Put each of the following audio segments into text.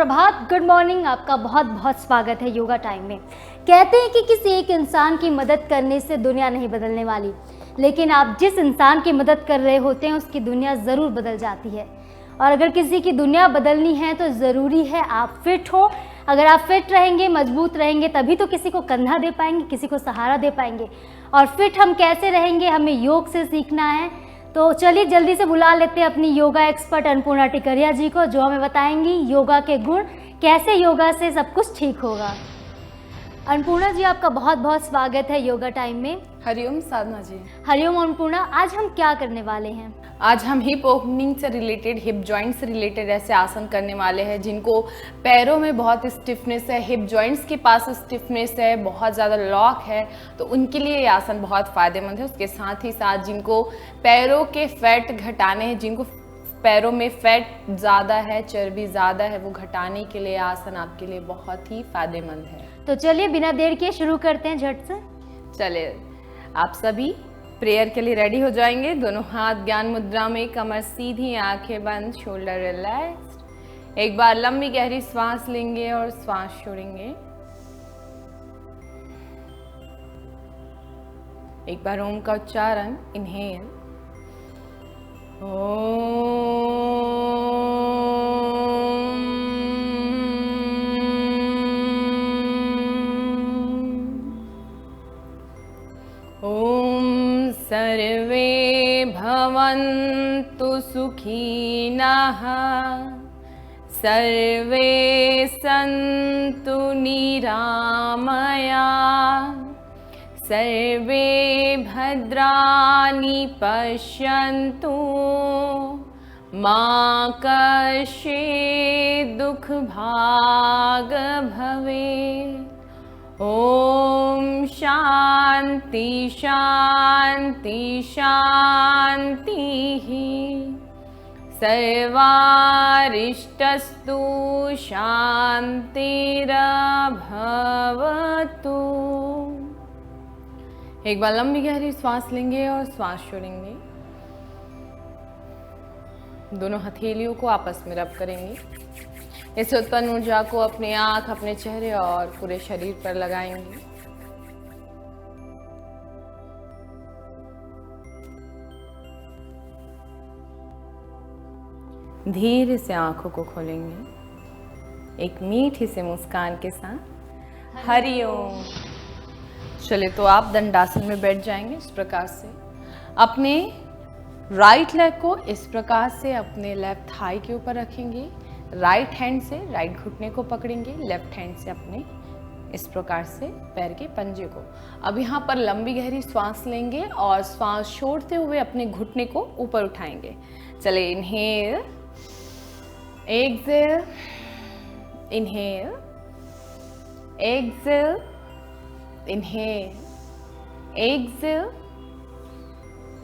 सुप्रभात, good morning. आपका बहुत बहुत स्वागत है योगा टाइम में। कहते हैं कि किसी एक इंसान की मदद करने से दुनिया नहीं बदलने वाली, लेकिन आप जिस इंसान की मदद कर रहे होते हैं उसकी दुनिया ज़रूर बदल जाती है। और अगर किसी की दुनिया बदलनी है तो ज़रूरी है आप फिट हो। अगर आप फिट रहेंगे, मजबूत रहेंगे, तभी तो किसी को कंधा दे पाएंगे, किसी को सहारा दे पाएंगे। और फिट हम कैसे रहेंगे, हमें योग से सीखना है। तो चलिए जल्दी से बुला लेते हैं अपनी योगा एक्सपर्ट अन्नपूर्णा टिकरिया जी को, जो हमें बताएंगी योगा के गुण, कैसे योगा से सब कुछ ठीक होगा। अन्नपूर्णा जी, आपका बहुत बहुत स्वागत है योगा टाइम में। हरिओम साधना जी। हरिओम अन्नपूर्णा, आज हम क्या करने वाले हैं? आज हम हिप ओपनिंग से रिलेटेड, हिप जॉइंट से रिलेटेड ऐसे आसन करने वाले हैं जिनको पैरों में बहुत स्टिफनेस है, हिप जॉइंट्स के पास स्टिफनेस है, बहुत ज़्यादा लॉक है, तो उनके लिए ये आसन बहुत फ़ायदेमंद है। उसके साथ ही साथ जिनको पैरों के फैट घटाने हैं, जिनको पैरों में फैट ज़्यादा है, चर्बी ज़्यादा है, वो घटाने के लिए आसन आपके लिए बहुत ही फ़ायदेमंद है। तो चलिए बिना देर किए शुरू करते हैं झट से। चलिए, आप सभी प्रेयर के लिए रेडी हो जाएंगे। दोनों हाथ ज्ञान मुद्रा में, कमर सीधी, आंखें बंद, शोल्डर रिलैक्स्ड। एक बार लंबी गहरी सांस लेंगे और सांस छोड़ेंगे। एक बार ओम का उच्चारण, इनहेल, ओम सर्वे भवन्तु सुखिनः, सर्वे सन्तु निरामया, सर्वे भद्राणि पश्यन्तु, मा कश्चित् दुःखभाग् भवेत्। ओम शांति शांति शांति, सर्वारिष्टस्तु शांतिरभवतु। एक बार लंबी गहरी सांस लेंगे और सांस छोड़ेंगे। दोनों हथेलियों को आपस में रब करेंगे। इस उत्पन्न ऊर्जा को अपने आंख, अपने चेहरे और पूरे शरीर पर लगाएंगे। धीरे से आंखों को खोलेंगे, एक मीठी से मुस्कान के साथ हरिओम। चले तो आप दंडासन में बैठ जाएंगे। इस प्रकार से अपने राइट लेग को इस प्रकार से अपने लेफ्ट थाई के ऊपर रखेंगे। राइट हैंड से राइट घुटने को पकड़ेंगे, लेफ्ट हैंड से अपने इस प्रकार से पैर के पंजे को। अब यहाँ पर लंबी गहरी सांस लेंगे और सांस छोड़ते हुए अपने घुटने को ऊपर उठाएंगे। चले, inhale, exhale, inhale, exhale, inhale, exhale,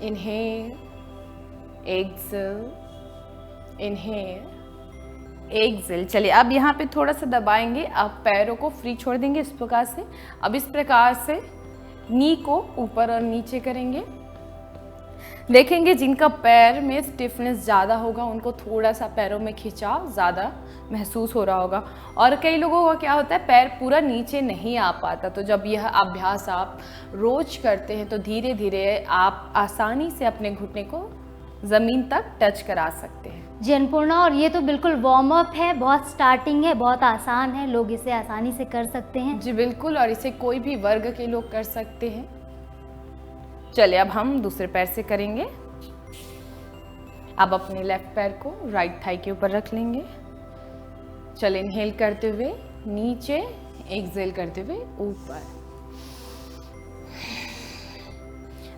inhale, exhale, inhale, exhale. चलिए, अब यहाँ पे थोड़ा सा दबाएंगे, आप पैरों को फ्री छोड़ देंगे इस प्रकार से। अब इस प्रकार से नी को ऊपर और नीचे करेंगे। देखेंगे जिनका पैर में स्टिफनेस ज़्यादा होगा उनको थोड़ा सा पैरों में खिंचाव ज़्यादा महसूस हो रहा होगा, और कई लोगों का क्या होता है, पैर पूरा नीचे नहीं आ पाता। तो जब यह अभ्यास आप रोज करते हैं तो धीरे धीरे आप आसानी से अपने घुटने को ज़मीन तक टच करा सकते हैं। जी अन्नपूर्णा, और ये तो बिल्कुल वार्म अप है, बहुत स्टार्टिंग है, बहुत आसान है, लोग इसे आसानी से कर सकते हैं। जी बिल्कुल, और इसे कोई भी वर्ग के लोग कर सकते हैं। चलिए, अब हम दूसरे पैर से करेंगे। अब अपने लेफ्ट पैर को राइट थाई के ऊपर रख लेंगे। चलिए, इनहेल करते हुए नीचे, एक्सहेल करते हुए ऊपर।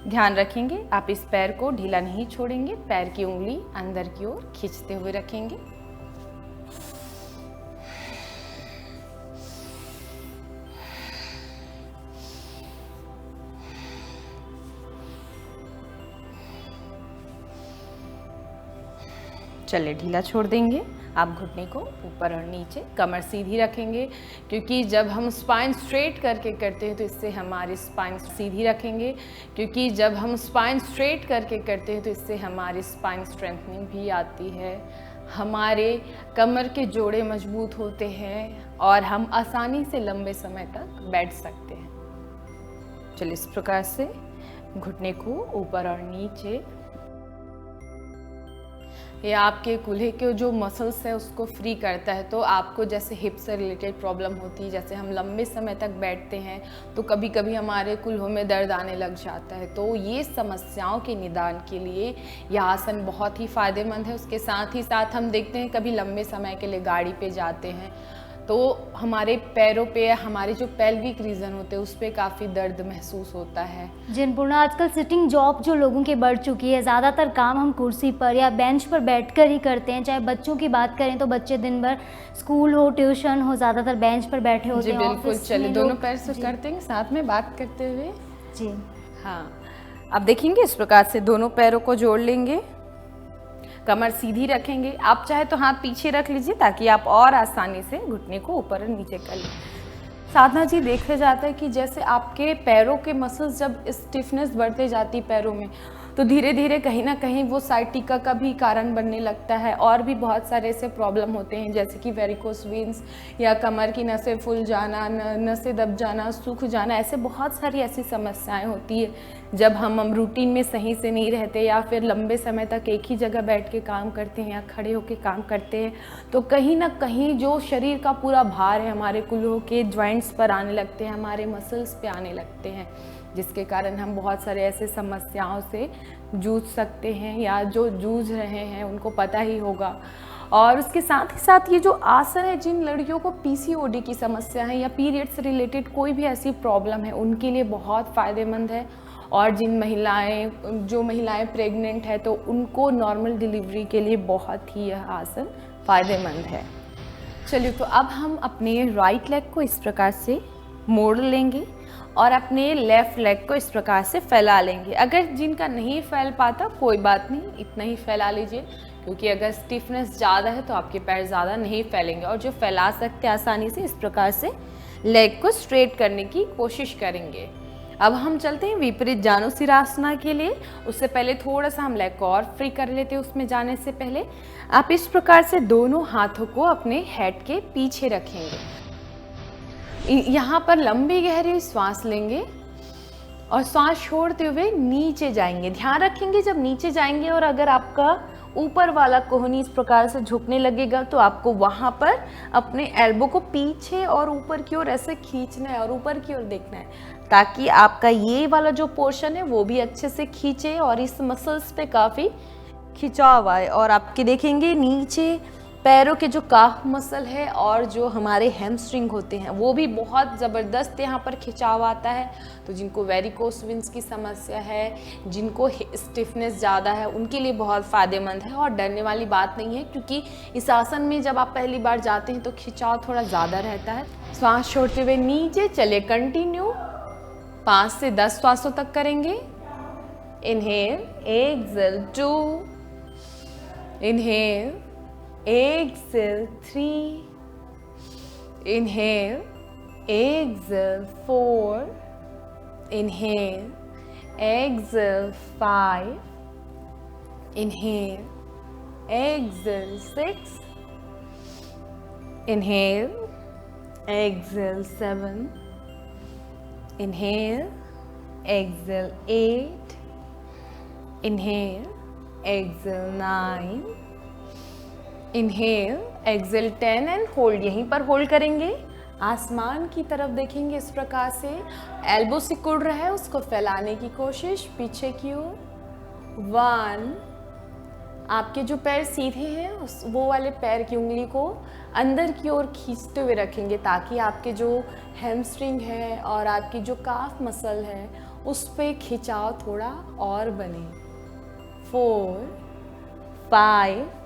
ध्यान रखेंगे आप इस पैर को ढीला नहीं छोड़ेंगे, पैर की उंगली अंदर की ओर खींचते हुए रखेंगे। चलिए, ढीला छोड़ देंगे। आप घुटने को ऊपर और नीचे, कमर सीधी रखेंगे, क्योंकि जब हम स्पाइन स्ट्रेट करके करते हैं तो इससे हमारी स्पाइन सीधी रखेंगे, क्योंकि जब हम स्पाइन स्ट्रेट करके करते हैं तो इससे हमारी स्पाइन स्ट्रेंथनिंग भी आती है। हमारे कमर के जोड़े मजबूत होते हैं और हम आसानी से लंबे समय तक बैठ सकते हैं। चलिए इस प्रकार से घुटने को ऊपर और नीचे, ये आपके कूल्हे के जो मसल्स है उसको फ्री करता है। तो आपको जैसे हिप से रिलेटेड प्रॉब्लम होती है, जैसे हम लंबे समय तक बैठते हैं तो कभी कभी हमारे कूल्हों में दर्द आने लग जाता है, तो ये समस्याओं के निदान के लिए यह आसन बहुत ही फ़ायदेमंद है। उसके साथ ही साथ हम देखते हैं कभी लंबे समय के लिए गाड़ी पे जाते हैं तो हमारे पैरों पे, हमारे जो पेल्विक रीजन होते हैं उस पर काफ़ी दर्द महसूस होता है। जिनपूर्णा, आजकल सिटिंग जॉब जो लोगों की बढ़ चुकी है, ज़्यादातर काम हम कुर्सी पर या बेंच पर बैठकर ही करते हैं। चाहे बच्चों की बात करें तो बच्चे दिन भर स्कूल हो, ट्यूशन हो, ज़्यादातर बेंच पर बैठे होते जी हैं। बिल्कुल, चलिए दोनों पैर से करते हैं साथ में बात करते हुए। जी हाँ, अब देखेंगे इस प्रकार से दोनों पैरों को जोड़ लेंगे, कमर सीधी रखेंगे। आप चाहे तो हाथ पीछे रख लीजिए ताकि आप और आसानी से घुटने को ऊपर और नीचे कर लें। साधना जी, देखा जाता है कि जैसे आपके पैरों के मसल्स जब स्टिफनेस बढ़ते जाती पैरों में तो धीरे धीरे कहीं ना कहीं वो साइटिका का भी कारण बनने लगता है और भी बहुत सारे ऐसे प्रॉब्लम होते हैं जैसे कि वेरिकोस वेन्स या कमर की नसें फूल जाना, नसें दब जाना, सूख जाना, ऐसे बहुत सारी ऐसी समस्याएं होती है जब हम रूटीन में सही से नहीं रहते या फिर लंबे समय तक एक ही जगह बैठ के काम करते हैं या खड़े होके काम करते हैं, तो कहीं ना कहीं जो शरीर का पूरा भार है हमारे कूल्हों के जॉइंट्स पर आने लगते हैं, हमारे मसल्स पे आने लगते हैं, जिसके कारण हम बहुत सारे ऐसे समस्याओं से जूझ सकते हैं या जो जूझ रहे हैं उनको पता ही होगा। और उसके साथ ही साथ ये जो आसन है, जिन लड़कियों को पीसीओडी की समस्या है या पीरियड से रिलेटेड कोई भी ऐसी प्रॉब्लम है उनके लिए बहुत फ़ायदेमंद है। और जिन महिलाएं प्रेग्नेंट है तो उनको नॉर्मल डिलीवरी के लिए बहुत ही यह आसन फ़ायदेमंद है। चलिए, तो अब हम अपने राइट लेग को इस प्रकार से मोड़ लेंगे और अपने लेफ़्ट लेग को इस प्रकार से फैला लेंगे। अगर जिनका नहीं फैल पाता कोई बात नहीं, इतना ही फैला लीजिए, क्योंकि अगर स्टिफनेस ज़्यादा है तो आपके पैर ज़्यादा नहीं फैलेंगे। और जो फैला सकते हैं आसानी से इस प्रकार से लेग को स्ट्रेट करने की कोशिश करेंगे। अब हम चलते हैं विपरीत जानुसिरासना के लिए। उससे पहले थोड़ा सा हम लेग को और फ्री कर लेते हैं। उसमें जाने से पहले आप इस प्रकार से दोनों हाथों को अपने हेड के पीछे रखेंगे। यहाँ पर लंबी गहरी श्वास लेंगे और श्वास छोड़ते हुए नीचे जाएंगे। ध्यान रखेंगे जब नीचे जाएंगे और अगर आपका ऊपर वाला कोहनी इस प्रकार से झुकने लगेगा तो आपको वहाँ पर अपने एल्बो को पीछे और ऊपर की ओर ऐसे खींचना है और ऊपर की ओर देखना है, ताकि आपका ये वाला जो पोर्शन है वो भी अच्छे से खींचे और इस मसल्स पे काफ़ी खिंचाव आए। और आपके देखेंगे नीचे पैरों के जो काफ मसल है और जो हमारे हैमस्ट्रिंग होते हैं वो भी बहुत ज़बरदस्त यहाँ पर खिंचाव आता है। तो जिनको वेरिकोस वेन्स की समस्या है, जिनको स्टिफनेस ज़्यादा है, उनके लिए बहुत फ़ायदेमंद है और डरने वाली बात नहीं है, क्योंकि इस आसन में जब आप पहली बार जाते हैं तो खिंचाव थोड़ा ज़्यादा रहता है। श्वास छोड़ते हुए नीचे चले, कंटिन्यू 5 से 10 श्वासों तक करेंगे। Inhale, exhale 2, inhale, exhale 3, inhale, exhale 4, inhale, exhale 5, inhale, exhale 6, inhale, exhale 7, inhale, exhale 8, inhale, exhale 9, inhale, exhale 10 and hold. यहीं पर होल्ड करेंगे। आसमान की तरफ देखेंगे इस प्रकार से, एल्बो सिकुड़ रहा है उसको फैलाने की कोशिश पीछे की ओर। 1, आपके जो पैर सीधे हैं वो वाले पैर की उंगली को अंदर की ओर खींचते हुए रखेंगे ताकि आपके जो हैमस्ट्रिंग है और आपकी जो काफ मसल है उस पे खिंचाव थोड़ा और बने। 4, 5,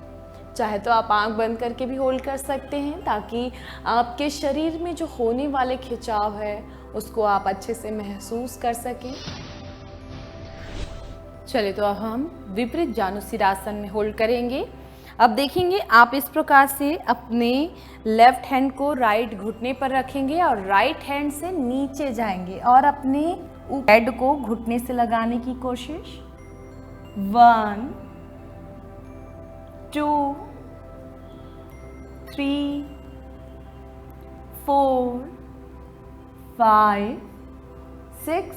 चाहे तो आप आंख बंद करके भी होल्ड कर सकते हैं ताकि आपके शरीर में जो होने वाले खिंचाव है उसको आप अच्छे से महसूस कर सकें। चलिए, तो अब हम विपरीत जानुसिरासन में होल्ड करेंगे। अब देखेंगे आप इस प्रकार से अपने लेफ्ट हैंड को राइट घुटने पर रखेंगे और राइट हैंड से नीचे जाएंगे और अपने हेड को घुटने से लगाने की कोशिश। 1, 2, 3 4 5 6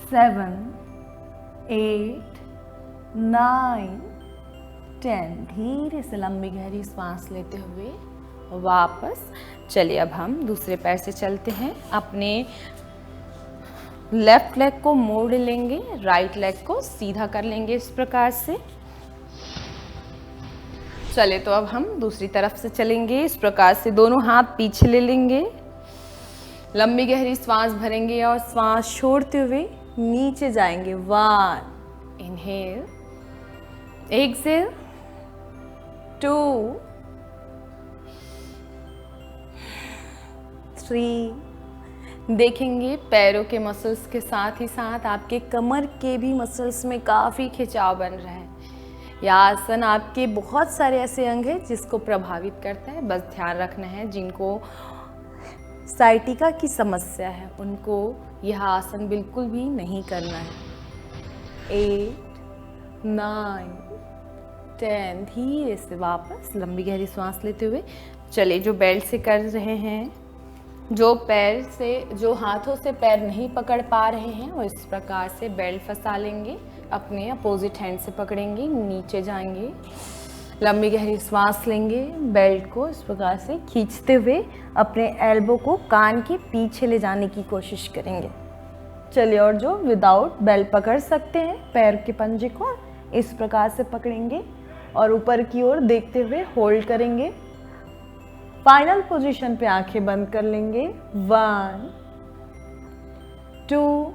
7 8 9 10। धीरे से लंबी गहरी सांस लेते हुए वापस। चलिए अब हम दूसरे पैर से चलते हैं। अपने लेफ्ट लेग को मोड़ लेंगे, राइट लेग को सीधा कर लेंगे इस प्रकार से। चलिए तो अब हम दूसरी तरफ से चलेंगे। इस प्रकार से दोनों हाथ पीछे ले लेंगे, लंबी गहरी सांस भरेंगे और सांस छोड़ते हुए नीचे जाएंगे। 1 इनहेल, एक्सहेल, 2 3। देखेंगे पैरों के मसल्स के साथ ही साथ आपके कमर के भी मसल्स में काफ़ी खिंचाव बन रहा है। यह आसन आपके बहुत सारे ऐसे अंग हैं जिसको प्रभावित करता है। बस ध्यान रखना है, जिनको साइटिका की समस्या है उनको यह आसन बिल्कुल भी नहीं करना है। 8 9 10। धीरे से वापस लंबी गहरी सांस लेते हुए। चलिए जो बेल्ट से कर रहे हैं, जो हाथों से पैर नहीं पकड़ पा रहे हैं वो इस प्रकार से बेल्ट फंसा लेंगे, अपने अपोजिट हैंड से पकड़ेंगे, नीचे जाएंगे, लंबी गहरी सांस लेंगे, बेल्ट को इस प्रकार से खींचते हुए अपने एल्बो को कान के पीछे ले जाने की कोशिश करेंगे। चलिए और जो विदाउट बेल्ट पकड़ सकते हैं पैर के पंजे को इस प्रकार से पकड़ेंगे और ऊपर की ओर देखते हुए होल्ड करेंगे। फाइनल पोजीशन पे आंखें बंद कर लेंगे। 1 2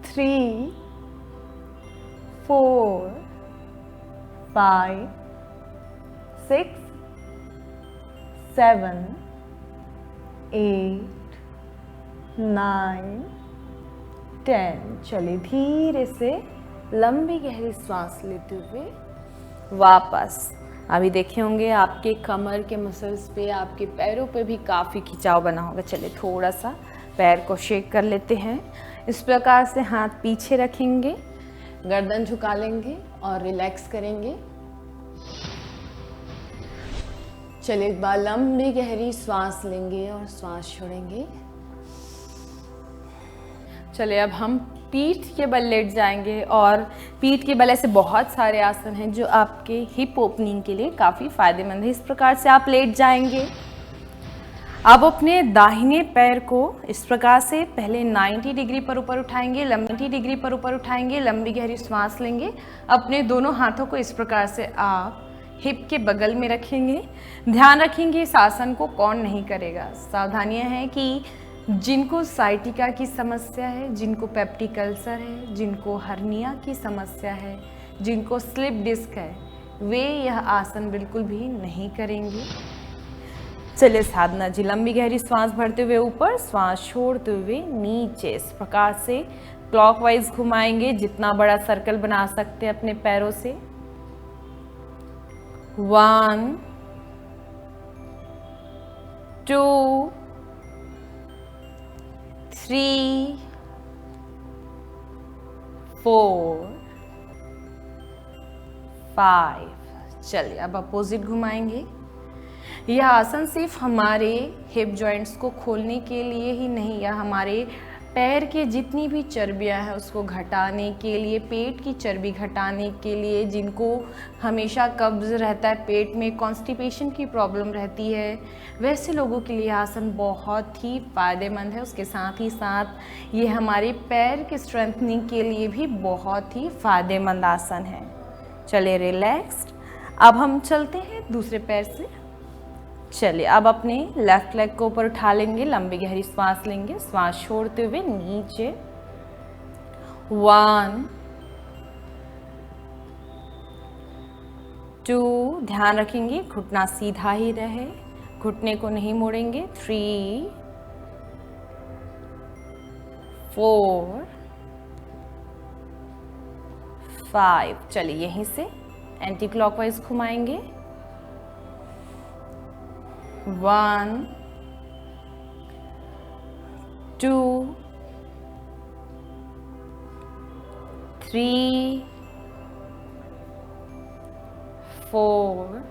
3 4 5 6 7 8 9 10। चलिए धीरे से लंबी गहरी सांस लेते हुए वापस। अभी देखे होंगे आपके कमर के मसल्स पे, आपके पैरों पे भी काफ़ी खिंचाव बना होगा। चलिए थोड़ा सा पैर को शेक कर लेते हैं। इस प्रकार से हाथ पीछे रखेंगे, गर्दन झुका लेंगे और रिलैक्स करेंगे। चलिए एक बार लंबी गहरी सांस लेंगे और सांस छोड़ेंगे। चलिए अब हम पीठ के बल लेट जाएंगे और पीठ के बल ऐसे बहुत सारे आसन हैं जो आपके हिप ओपनिंग के लिए काफ़ी फायदेमंद है। इस प्रकार से आप लेट जाएंगे। अब अपने दाहिने पैर को इस प्रकार से पहले 90 डिग्री पर ऊपर उठाएंगे, 90 डिग्री पर ऊपर उठाएंगे, लंबी गहरी सांस लेंगे। अपने दोनों हाथों को इस प्रकार से आप हिप के बगल में रखेंगे। ध्यान रखेंगे इस आसन को कौन नहीं करेगा। सावधानियां हैं कि जिनको साइटिका की समस्या है, जिनको पेप्टिक अल्सर है, जिनको हर्निया की समस्या है, जिनको स्लिप डिस्क है, वे यह आसन बिल्कुल भी नहीं करेंगे। चलिए साधना जी, लंबी गहरी सांस भरते हुए ऊपर, सांस छोड़ते हुए नीचे। इस प्रकार से क्लॉकवाइज घुमाएंगे, जितना बड़ा सर्कल बना सकते हैं अपने पैरों से। 1 2 3 4 5। चलिए अब अपोजिट घुमाएंगे। यह आसन सिर्फ हमारे हिप जॉइंट्स को खोलने के लिए ही नहीं, या हमारे पैर के जितनी भी चर्बियां हैं उसको घटाने के लिए, पेट की चर्बी घटाने के लिए, जिनको हमेशा कब्ज रहता है, पेट में कॉन्स्टिपेशन की प्रॉब्लम रहती है, वैसे लोगों के लिए आसन बहुत ही फ़ायदेमंद है। उसके साथ ही साथ ये हमारे पैर के स्ट्रेंथनिंग के लिए भी बहुत ही फ़ायदेमंद आसन है। चलिए रिलैक्स्ड। अब हम चलते हैं दूसरे पैर से। चलिए अब अपने लेफ्ट लेग को ऊपर उठा लेंगे, लंबी गहरी सांस लेंगे, सांस छोड़ते हुए नीचे। 1 2। ध्यान रखेंगे घुटना सीधा ही रहे, घुटने को नहीं मोड़ेंगे। 3 4 5। चलिए यहीं से एंटी क्लॉकवाइज घुमाएंगे। 1 2 3 4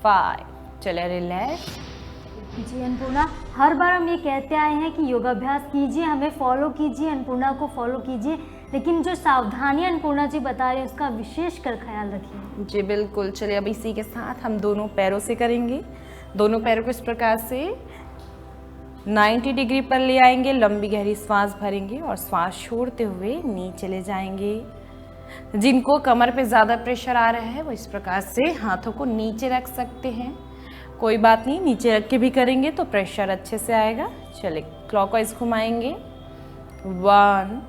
5। चलिए रिलैक्स। जी अन्नपूर्णा, हर बार हम ये कहते आए हैं कि योगाभ्यास कीजिए, हमें फॉलो कीजिए, अन्नपूर्णा को फॉलो कीजिए, लेकिन जो सावधानियां अन्नपूर्णा जी बता रहे हैं उसका विशेष कर ख्याल रखिए। जी बिल्कुल। चलिए अब इसी के साथ हम दोनों पैरों से करेंगे। दोनों पैरों को इस प्रकार से 90 डिग्री पर ले आएंगे, लंबी गहरी सांस भरेंगे और सांस छोड़ते हुए नीचे ले जाएंगे। जिनको कमर पे ज़्यादा प्रेशर आ रहा है वो इस प्रकार से हाथों को नीचे रख सकते हैं, कोई बात नहीं, नीचे रख के भी करेंगे तो प्रेशर अच्छे से आएगा। चलिए क्लॉकवाइज घुमाएंगे। 1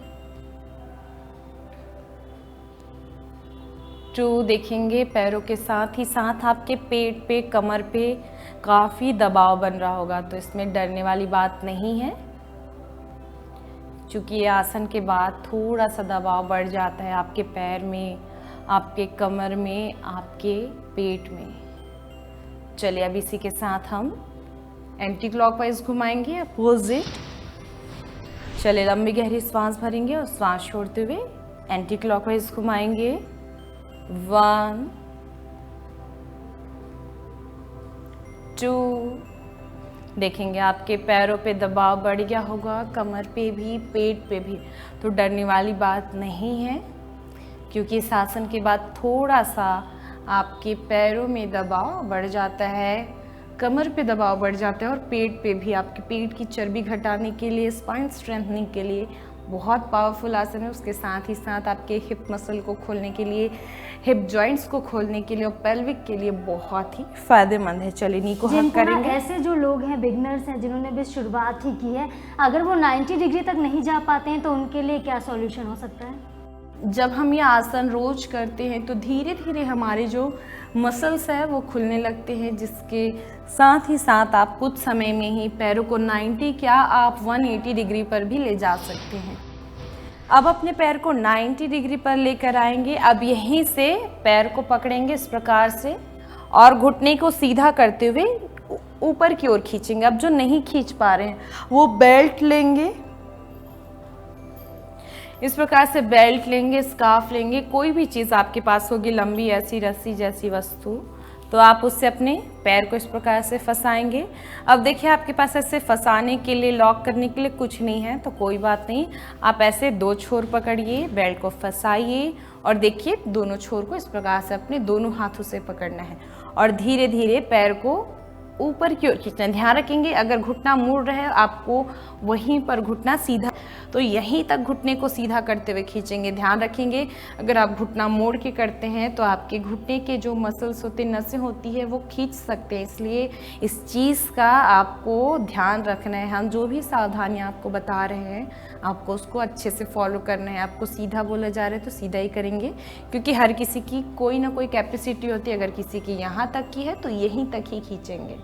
2 देखेंगे पैरों के साथ ही साथ आपके पेट पे, कमर पे काफ़ी दबाव बन रहा होगा, तो इसमें डरने वाली बात नहीं है, क्योंकि ये आसन के बाद थोड़ा सा दबाव बढ़ जाता है आपके पैर में, आपके कमर में, आपके पेट में। चलिए अब इसी के साथ हम एंटी क्लॉकवाइज घुमाएंगे, अपोजिट। चलिए लंबी गहरी सांस भरेंगे और सांस छोड़ते हुए एंटी क्लॉकवाइज घुमाएंगे। 1 2 देखेंगे आपके पैरों पे दबाव बढ़ गया होगा, कमर पे भी, पेट पे भी, तो डरने वाली बात नहीं है, क्योंकि इस आसन के बाद थोड़ा सा आपके पैरों में दबाव बढ़ जाता है, कमर पे दबाव बढ़ जाता है और पेट पे भी। आपके पेट की चर्बी घटाने के लिए, स्पाइन स्ट्रेंथनिंग के लिए बहुत पावरफुल आसन है। उसके साथ ही साथ आपके हिप मसल को खोलने के लिए, हिप जॉइंट्स को खोलने के लिए और पेल्विक के लिए बहुत ही फायदेमंद है। चलिए नी को हम करेंगे। ऐसे जो लोग हैं, बिगनर्स हैं, जिन्होंने भी शुरुआत ही की है, अगर वो 90 डिग्री तक नहीं जा पाते हैं तो उनके लिए क्या सॉल्यूशन हो सकता है? जब हम ये आसन रोज करते हैं तो धीरे धीरे हमारे जो मसल्स है वो खुलने लगते हैं, जिसके साथ ही साथ आप कुछ समय में ही पैरों को 90 क्या आप 180 डिग्री पर भी ले जा सकते हैं। अब अपने पैर को 90 डिग्री पर लेकर आएंगे। अब यहीं से पैर को पकड़ेंगे इस प्रकार से और घुटने को सीधा करते हुए ऊपर की ओर खींचेंगे। अब जो नहीं खींच पा रहे हैं वो बेल्ट लेंगे, इस प्रकार से बेल्ट लेंगे, स्कार्फ लेंगे, कोई भी चीज़ आपके पास होगी लंबी ऐसी रस्सी जैसी वस्तु, तो आप उससे अपने पैर को इस प्रकार से फंसाएंगे। अब देखिए आपके पास ऐसे फंसाने के लिए, लॉक करने के लिए कुछ नहीं है तो कोई बात नहीं, आप ऐसे 2 छोर पकड़िए, बेल्ट को फंसाइए और देखिए दोनों छोर को इस प्रकार से अपने दोनों हाथों से पकड़ना है और धीरे धीरे पैर को ऊपर की ओर खींचना। ध्यान रखेंगे अगर घुटना मुड़ रहा है आपको वहीं पर घुटना सीधा, तो यहीं तक घुटने को सीधा करते हुए खींचेंगे। ध्यान रखेंगे अगर आप घुटना मोड़ के करते हैं तो आपके घुटने के जो मसल्स होते हैं, नसें होती है, वो खींच सकते हैं, इसलिए इस चीज़ का आपको ध्यान रखना है। हम जो भी सावधानियाँ आपको बता रहे हैं आपको उसको अच्छे से फॉलो करना है। आपको सीधा बोला जा रहा है तो सीधा ही करेंगे, क्योंकि हर किसी की कोई ना कोई कैपेसिटी होती है, अगर किसी की यहाँ तक की है तो यहीं तक ही खींचेंगे।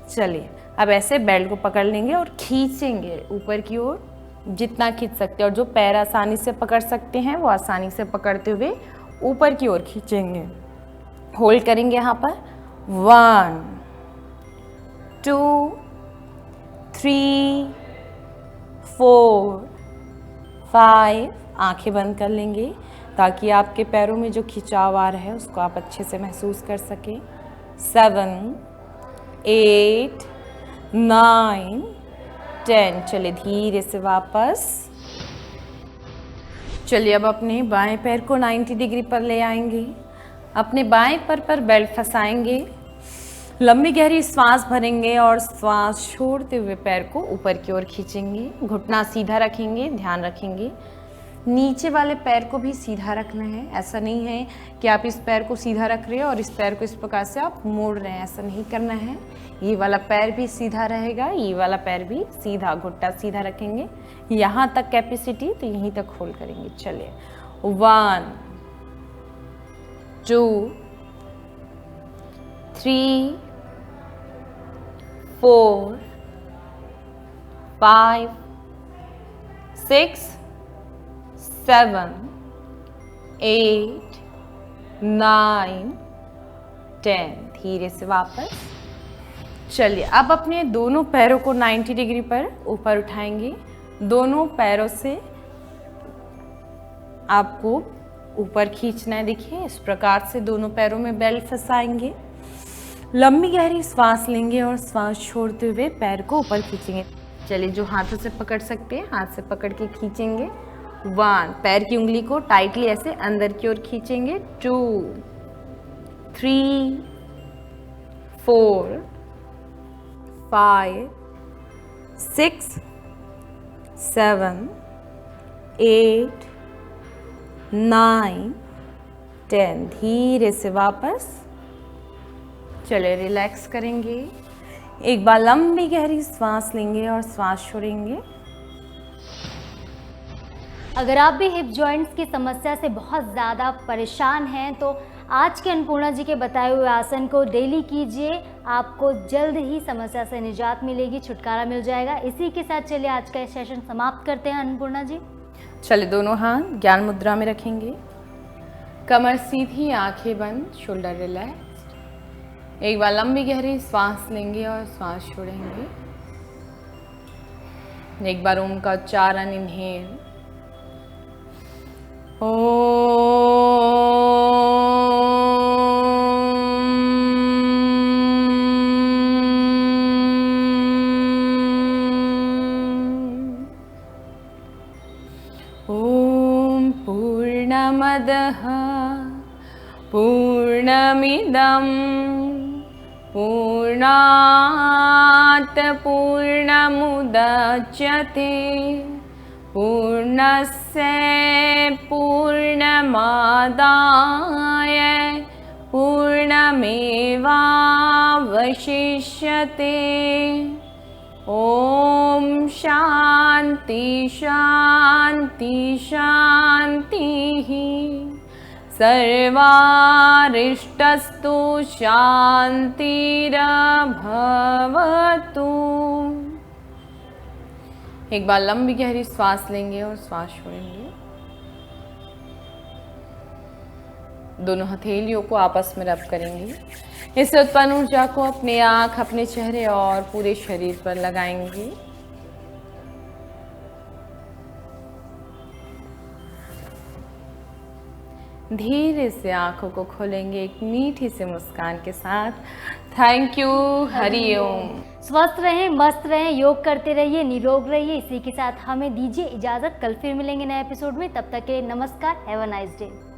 चलिए अब ऐसे बेल्ट को पकड़ लेंगे और खींचेंगे ऊपर की ओर जितना खींच सकते हैं, और जो पैर आसानी से पकड़ सकते हैं वो आसानी से पकड़ते हुए ऊपर की ओर खींचेंगे। होल्ड करेंगे यहाँ पर 1 2 3 4 5। आंखें बंद कर लेंगे ताकि आपके पैरों में जो खिंचाव आ रहा है उसको आप अच्छे से महसूस कर सकें। 7 8 9 10। चलिए धीरे से वापस। चलिए अब अपने बाएं पैर को 90 डिग्री पर ले आएंगे, अपने बाएं पैर पर बेल्ट फंसाएंगे, लंबी गहरी सांस भरेंगे और सांस छोड़ते हुए पैर को ऊपर की ओर खींचेंगे। घुटना सीधा रखेंगे, ध्यान रखेंगे नीचे वाले पैर को भी सीधा रखना है। ऐसा नहीं है कि आप इस पैर को सीधा रख रहे हो और इस पैर को इस प्रकार से आप मोड़ रहे हैं, ऐसा नहीं करना है। ये वाला पैर भी सीधा रहेगा, ये वाला पैर भी सीधा, घुटना सीधा रखेंगे। यहाँ तक कैपेसिटी तो यहीं तक होल्ड करेंगे। चलिए 1 2 3 4 5 6 7 8 9 10। धीरे से वापस। चलिए अब अपने दोनों पैरों को 90 डिग्री पर ऊपर उठाएंगे। दोनों पैरों से आपको ऊपर खींचना है। देखिए इस प्रकार से दोनों पैरों में बेल्ट फंसाएंगे, लंबी गहरी सांस लेंगे और सांस छोड़ते हुए पैर को ऊपर खींचेंगे। चलिए, जो हाथों से पकड़ सकते हैं हाथ से पकड़ के खींचेंगे। 1, पैर की उंगली को टाइटली ऐसे अंदर की ओर खींचेंगे। 2, 3, 4, 5, 6, 7, 8, 9, 10। धीरे से वापस। चले, रिलैक्स करेंगे। एक बार लंबी गहरी सांस लेंगे और सांस छोड़ेंगे। अगर आप भी हिप जॉइंट्स की समस्या से बहुत ज़्यादा परेशान हैं तो आज के अन्नपूर्णा जी के बताए हुए आसन को डेली कीजिए। आपको जल्द ही समस्या से निजात मिलेगी, छुटकारा मिल जाएगा। इसी के साथ चलिए आज का सेशन समाप्त करते हैं अन्नपूर्णा जी। चलिए, दोनों हाथ ज्ञान मुद्रा में रखेंगे, कमर सीधी, आंखें बंद, शोल्डर रिलैक्स। एक बार लंबी गहरी सांस लेंगे और सांस छोड़ेंगे। एक बार ओम का उच्चारण। इनहेल, ओम पूर्णमदः पूर्णमिदं पूर्णात् पूर्णमुदच्यते पूर्णस्य पूर्णमादाय पूर्णमेवावशिष्यते। ओम शांति शांति शांतिः। सर्वारिष्टस्तु शांतिरभवतु। एक बार लंबी गहरी सांस लेंगे और सांस छोड़ेंगे। दोनों हथेलियों को आपस में रब करेंगे। इससे उत्पन्न ऊर्जा को अपने आंख, अपने चेहरे और पूरे शरीर पर लगाएंगे। धीरे से आंखों को खोलेंगे एक मीठी सी मुस्कान के साथ। Thank you. हरि ओम। स्वस्थ रहें, मस्त रहें, योग करते रहिए, निरोग रहिए। इसी के साथ हमें दीजिए इजाज़त। कल फिर मिलेंगे नए एपिसोड में। तब तक के लिए नमस्कार। Have a nice day.